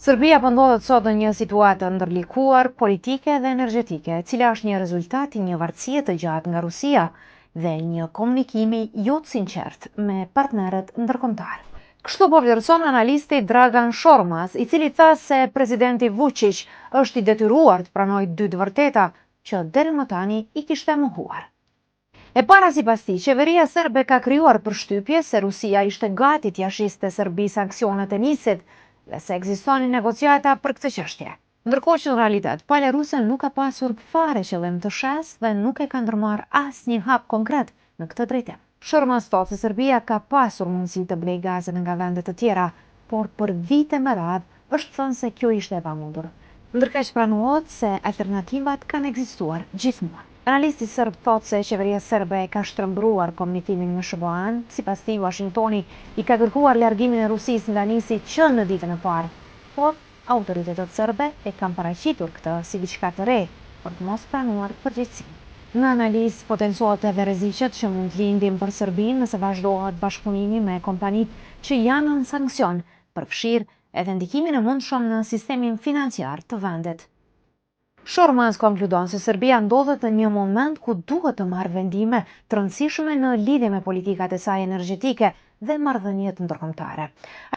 Serbia po ndodhet sot në një situatë ndërlikuar politike dhe energjetike, e cila është një rezultat i një marrëdhënie të gjatë nga Rusia dhe një komunikimi jo të sinqert me partnerët ndërkombëtar. Kështu po vlerëson analisti Dragan Shormas, i cili tha se presidenti Vučić është i detyruar të pranojë dy të vërteta që deri më tani i kishte mohuar. E para sipas tij, qeveria serbe ka krijuar përshtypje se Rusia ishte gati t'ia shiste Serbi sanksionet e nisit dhe se ekzistonin negociata për këtë çështje. Ndërkohë që në realitet, palja ruse nuk ka pasur fare qëllim të shes dhe nuk e ka ndërmarrë asnjë hap konkret në këtë drejtim. Shormas thotë se Serbia ka pasur mundësi të blejë gazin nga vende të tjera, por për vite me radhë është thënë se kjo ishte e pamundur. Ndërkaq pranohet se alternativat kanë ekzistuar gjithmonë. Analisti serb thotë se qeveria serbe ka shtrembruar komunitimin me SBA-n. Sipas tij, Washingtoni i ka kërkuar largimin e Rusisë nga nisi që në ditën e parë, por autoritetet serbe e kanë paraqitur këtë si diçka të re për të mos pranuar përgjegjësinë. Në analizë potencohet edhe rreziqet që mund të lindin për Serbinë nëse vazhdohet bashkëpunimi me kompanitë që janë në sankcion, përfshirë edhe ndikimin e mundshëm në sistemin financiar të vendit. Shormas konkludon se Serbia ndodhet në një moment ku duhet të marrë vendime të rëndësishme në lidhje me politikat e saj energjetike dhe marrëdhëniet ndërkombëtare.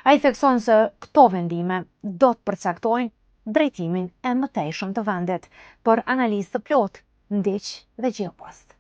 Ai thekson se këto vendime do të përcaktojnë drejtimin e mëtejshëm të vendit. Për analizë të plotë, ndiq dhe gjeo post.